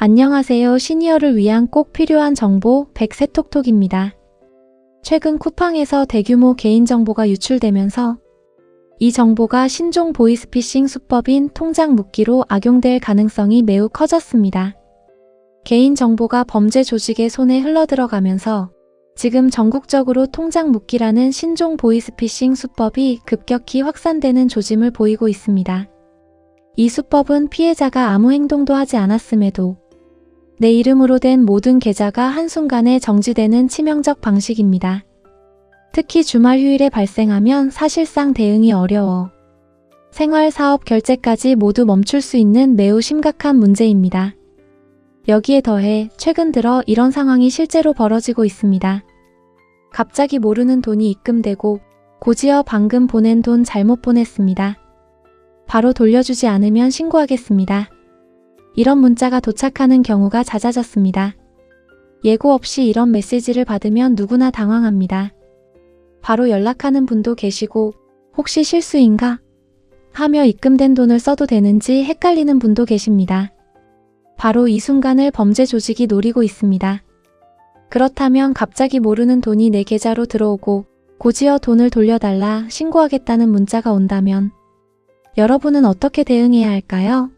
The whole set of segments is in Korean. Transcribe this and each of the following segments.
안녕하세요. 시니어를 위한 꼭 필요한 정보 백세톡톡입니다. 최근 쿠팡에서 대규모 개인정보가 유출되면서 이 정보가 신종 보이스피싱 수법인 통장 묻기로 악용될 가능성이 매우 커졌습니다. 개인정보가 범죄 조직의 손에 흘러들어가면서 지금 전국적으로 통장 묻기라는 신종 보이스피싱 수법이 급격히 확산되는 조짐을 보이고 있습니다. 이 수법은 피해자가 아무 행동도 하지 않았음에도 내 이름으로 된 모든 계좌가 한순간에 정지되는 치명적 방식입니다. 특히 주말 휴일에 발생하면 사실상 대응이 어려워 생활, 사업, 결제까지 모두 멈출 수 있는 매우 심각한 문제입니다. 여기에 더해 최근 들어 이런 상황이 실제로 벌어지고 있습니다. 갑자기 모르는 돈이 입금되고 고지어 방금 보낸 돈 잘못 보냈습니다. 바로 돌려주지 않으면 신고하겠습니다. 이런 문자가 도착하는 경우가 잦아졌습니다. 예고 없이 이런 메시지를 받으면 누구나 당황합니다. 바로 연락하는 분도 계시고 혹시 실수인가? 하며 입금된 돈을 써도 되는지 헷갈리는 분도 계십니다. 바로 이 순간을 범죄 조직이 노리고 있습니다. 그렇다면 갑자기 모르는 돈이 내 계좌로 들어오고 고지어 돈을 돌려달라 신고하겠다는 문자가 온다면 여러분은 어떻게 대응해야 할까요?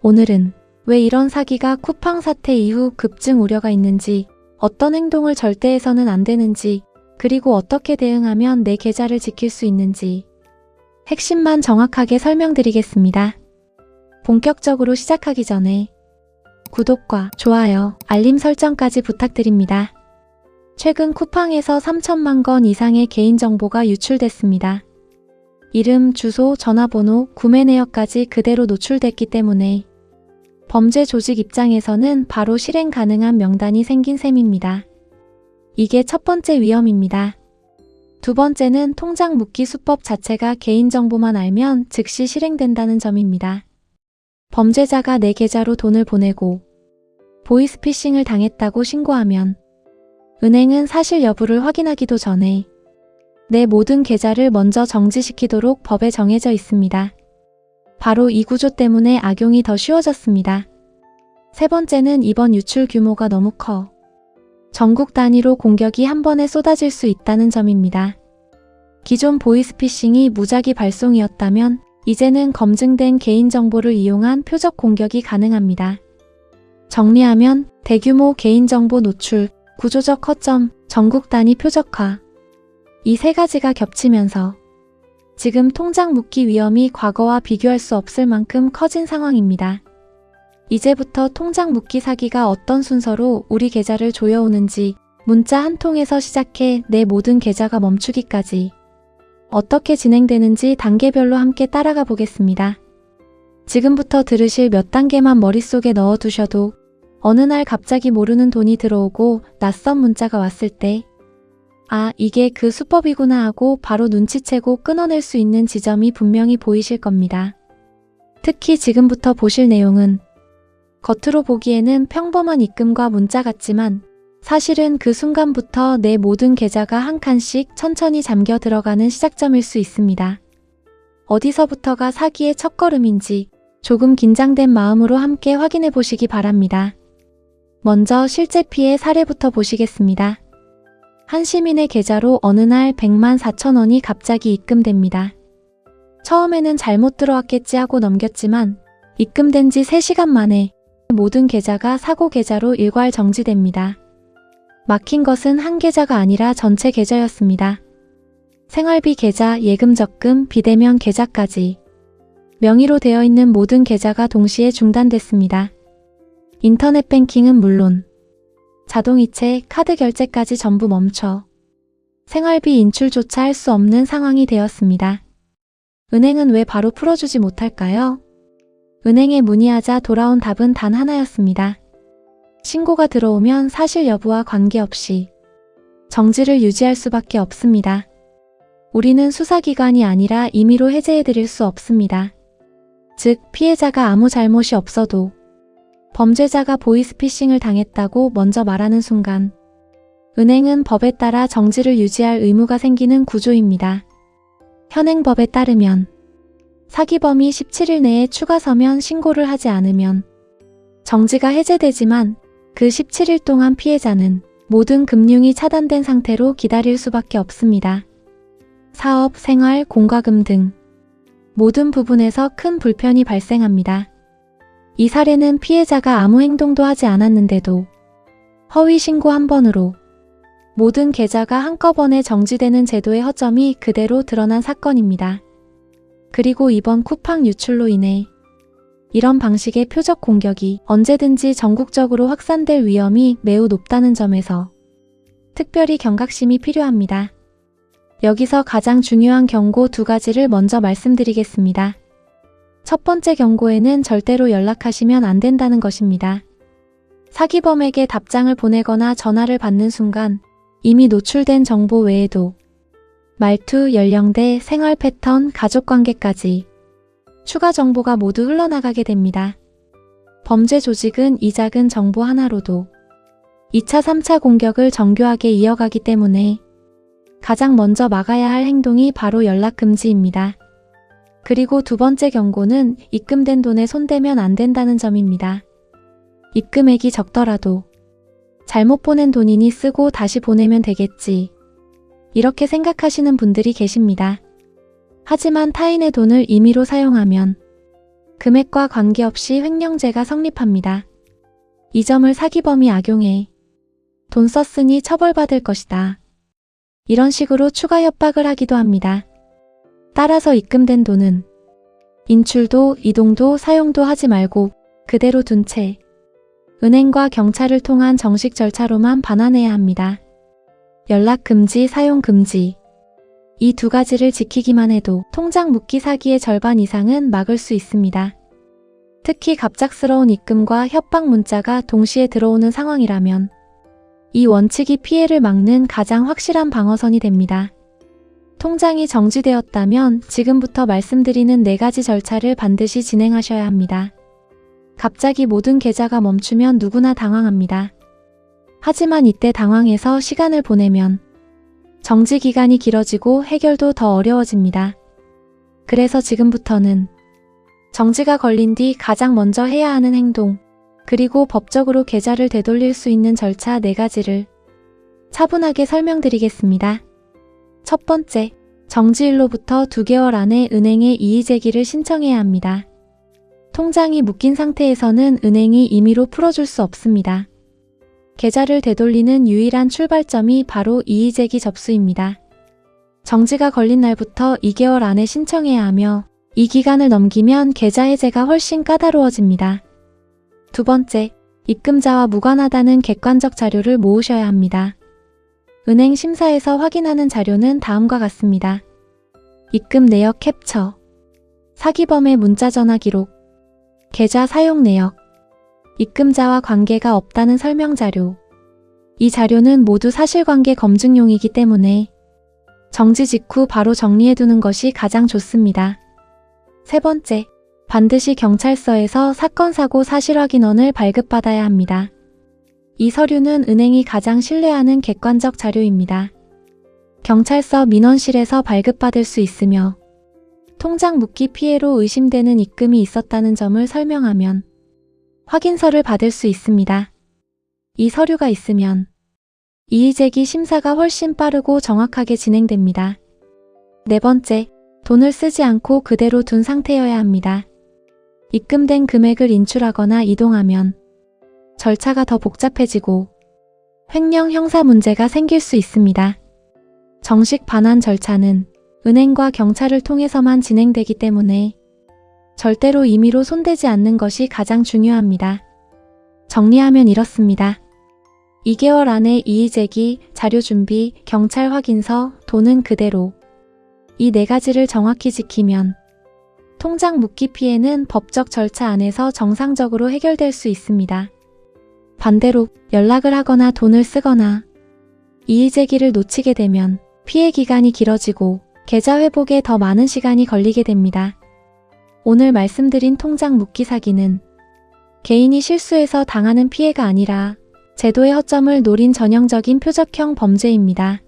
오늘은 왜 이런 사기가 쿠팡 사태 이후 급증 우려가 있는지, 어떤 행동을 절대 해서는 안 되는지, 그리고 어떻게 대응하면 내 계좌를 지킬 수 있는지 핵심만 정확하게 설명드리겠습니다. 본격적으로 시작하기 전에 구독과 좋아요, 알림 설정까지 부탁드립니다. 최근 쿠팡에서 3천만 건 이상의 개인정보가 유출됐습니다. 이름, 주소, 전화번호, 구매 내역까지 그대로 노출됐기 때문에 범죄 조직 입장에서는 바로 실행 가능한 명단이 생긴 셈입니다. 이게 첫 번째 위험입니다. 두 번째는 통장 묻기 수법 자체가 개인정보만 알면 즉시 실행된다는 점입니다. 범죄자가 내 계좌로 돈을 보내고 보이스피싱을 당했다고 신고하면 은행은 사실 여부를 확인하기도 전에 내 모든 계좌를 먼저 정지시키도록 법에 정해져 있습니다. 바로 이 구조 때문에 악용이 더 쉬워졌습니다. 세 번째는 이번 유출 규모가 너무 커 전국 단위로 공격이 한 번에 쏟아질 수 있다는 점입니다. 기존 보이스피싱이 무작위 발송이었다면 이제는 검증된 개인정보를 이용한 표적 공격이 가능합니다. 정리하면 대규모 개인정보 노출, 구조적 허점, 전국 단위 표적화 이 세 가지가 겹치면서 지금 통장 묻기 위험이 과거와 비교할 수 없을 만큼 커진 상황입니다. 이제부터 통장 묻기 사기가 어떤 순서로 우리 계좌를 조여오는지 문자 한 통에서 시작해 내 모든 계좌가 멈추기까지 어떻게 진행되는지 단계별로 함께 따라가 보겠습니다. 지금부터 들으실 몇 단계만 머릿속에 넣어두셔도 어느 날 갑자기 모르는 돈이 들어오고 낯선 문자가 왔을 때 아, 이게 그 수법이구나 하고 바로 눈치채고 끊어낼 수 있는 지점이 분명히 보이실 겁니다. 특히 지금부터 보실 내용은 겉으로 보기에는 평범한 입금과 문자 같지만 사실은 그 순간부터 내 모든 계좌가 한 칸씩 천천히 잠겨 들어가는 시작점일 수 있습니다. 어디서부터가 사기의 첫걸음인지 조금 긴장된 마음으로 함께 확인해 보시기 바랍니다. 먼저 실제 피해 사례부터 보시겠습니다. 한 시민의 계좌로 어느 날 100만 4천 원이 갑자기 입금됩니다. 처음에는 잘못 들어왔겠지 하고 넘겼지만 입금된 지 3시간 만에 모든 계좌가 사고 계좌로 일괄 정지됩니다. 막힌 것은 한 계좌가 아니라 전체 계좌였습니다. 생활비 계좌, 예금 적금, 비대면 계좌까지 명의로 되어 있는 모든 계좌가 동시에 중단됐습니다. 인터넷 뱅킹은 물론 자동이체, 카드 결제까지 전부 멈춰 생활비 인출조차 할 수 없는 상황이 되었습니다. 은행은 왜 바로 풀어주지 못할까요? 은행에 문의하자 돌아온 답은 단 하나였습니다. 신고가 들어오면 사실 여부와 관계없이 정지를 유지할 수밖에 없습니다. 우리는 수사기관이 아니라 임의로 해제해드릴 수 없습니다. 즉, 피해자가 아무 잘못이 없어도 범죄자가 보이스피싱을 당했다고 먼저 말하는 순간 은행은 법에 따라 정지를 유지할 의무가 생기는 구조입니다. 현행법에 따르면 사기범이 17일 내에 추가 서면 신고를 하지 않으면 정지가 해제되지만 그 17일 동안 피해자는 모든 금융이 차단된 상태로 기다릴 수밖에 없습니다. 사업, 생활, 공과금 등 모든 부분에서 큰 불편이 발생합니다. 이 사례는 피해자가 아무 행동도 하지 않았는데도 허위 신고 한 번으로 모든 계좌가 한꺼번에 정지되는 제도의 허점이 그대로 드러난 사건입니다. 그리고 이번 쿠팡 유출로 인해 이런 방식의 표적 공격이 언제든지 전국적으로 확산될 위험이 매우 높다는 점에서 특별히 경각심이 필요합니다. 여기서 가장 중요한 경고 2가지를 먼저 말씀드리겠습니다. 첫 번째 경고에는 절대로 연락하시면 안 된다는 것입니다. 사기범에게 답장을 보내거나 전화를 받는 순간 이미 노출된 정보 외에도 말투, 연령대, 생활 패턴, 가족관계까지 추가 정보가 모두 흘러나가게 됩니다. 범죄 조직은 이 작은 정보 하나로도 2차, 3차 공격을 정교하게 이어가기 때문에 가장 먼저 막아야 할 행동이 바로 연락금지입니다. 그리고 2번째 경고는 입금된 돈에 손대면 안 된다는 점입니다. 입금액이 적더라도 잘못 보낸 돈이니 쓰고 다시 보내면 되겠지. 이렇게 생각하시는 분들이 계십니다. 하지만 타인의 돈을 임의로 사용하면 금액과 관계없이 횡령죄가 성립합니다. 이 점을 사기범이 악용해 돈 썼으니 처벌받을 것이다. 이런 식으로 추가 협박을 하기도 합니다. 따라서 입금된 돈은 인출도 이동도 사용도 하지 말고 그대로 둔 채 은행과 경찰을 통한 정식 절차로만 반환해야 합니다. 연락 금지, 사용 금지. 이 2가지를 지키기만 해도 통장 묶기 사기의 절반 이상은 막을 수 있습니다. 특히 갑작스러운 입금과 협박 문자가 동시에 들어오는 상황이라면 이 원칙이 피해를 막는 가장 확실한 방어선이 됩니다. 통장이 정지되었다면 지금부터 말씀드리는 4가지 절차를 반드시 진행하셔야 합니다. 갑자기 모든 계좌가 멈추면 누구나 당황합니다. 하지만 이때 당황해서 시간을 보내면 정지 기간이 길어지고 해결도 더 어려워집니다. 그래서 지금부터는 정지가 걸린 뒤 가장 먼저 해야 하는 행동, 그리고 법적으로 계좌를 되돌릴 수 있는 절차 4가지를 차분하게 설명드리겠습니다. 첫 번째, 정지일로부터 2개월 안에 은행에 이의제기를 신청해야 합니다. 통장이 묶인 상태에서는 은행이 임의로 풀어줄 수 없습니다. 계좌를 되돌리는 유일한 출발점이 바로 이의제기 접수입니다. 정지가 걸린 날부터 2개월 안에 신청해야 하며 이 기간을 넘기면 계좌 해제가 훨씬 까다로워집니다. 두 번째, 입금자와 무관하다는 객관적 자료를 모으셔야 합니다. 은행 심사에서 확인하는 자료는 다음과 같습니다. 입금 내역 캡처, 사기범의 문자 전화 기록, 계좌 사용 내역, 입금자와 관계가 없다는 설명 자료. 이 자료는 모두 사실관계 검증용이기 때문에 정지 직후 바로 정리해두는 것이 가장 좋습니다. 세 번째, 반드시 경찰서에서 사건 사고 사실 확인원을 발급받아야 합니다. 이 서류는 은행이 가장 신뢰하는 객관적 자료입니다. 경찰서 민원실에서 발급받을 수 있으며 통장 묶기 피해로 의심되는 입금이 있었다는 점을 설명하면 확인서를 받을 수 있습니다. 이 서류가 있으면 이의제기 심사가 훨씬 빠르고 정확하게 진행됩니다. 네 번째, 돈을 쓰지 않고 그대로 둔 상태여야 합니다. 입금된 금액을 인출하거나 이동하면 절차가 더 복잡해지고 횡령 형사 문제가 생길 수 있습니다. 정식 반환 절차는 은행과 경찰을 통해서만 진행되기 때문에 절대로 임의로 손대지 않는 것이 가장 중요합니다. 정리하면 이렇습니다. 2개월 안에 이의제기, 자료 준비, 경찰 확인서, 돈은 그대로. 이 4가지를 정확히 지키면 통장 묶기 피해는 법적 절차 안에서 정상적으로 해결될 수 있습니다. 반대로 연락을 하거나 돈을 쓰거나 이의제기를 놓치게 되면 피해 기간이 길어지고 계좌 회복에 더 많은 시간이 걸리게 됩니다. 오늘 말씀드린 통장 묶기 사기는 개인이 실수해서 당하는 피해가 아니라 제도의 허점을 노린 전형적인 표적형 범죄입니다.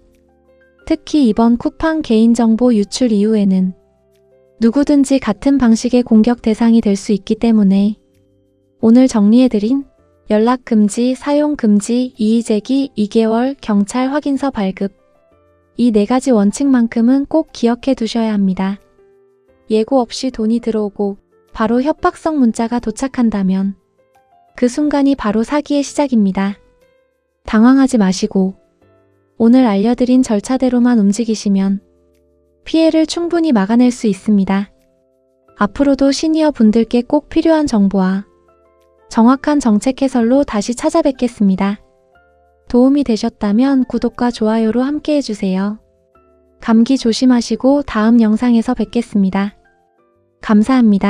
특히 이번 쿠팡 개인정보 유출 이후에는 누구든지 같은 방식의 공격 대상이 될 수 있기 때문에 오늘 정리해드린 연락 금지, 사용 금지, 이의 제기, 2개월, 경찰 확인서 발급. 이 4가지 원칙만큼은 꼭 기억해 두셔야 합니다. 예고 없이 돈이 들어오고 바로 협박성 문자가 도착한다면 그 순간이 바로 사기의 시작입니다. 당황하지 마시고 오늘 알려드린 절차대로만 움직이시면 피해를 충분히 막아낼 수 있습니다. 앞으로도 시니어 분들께 꼭 필요한 정보와 정확한 정책 해설로 다시 찾아뵙겠습니다. 도움이 되셨다면 구독과 좋아요로 함께 해주세요. 감기 조심하시고 다음 영상에서 뵙겠습니다. 감사합니다.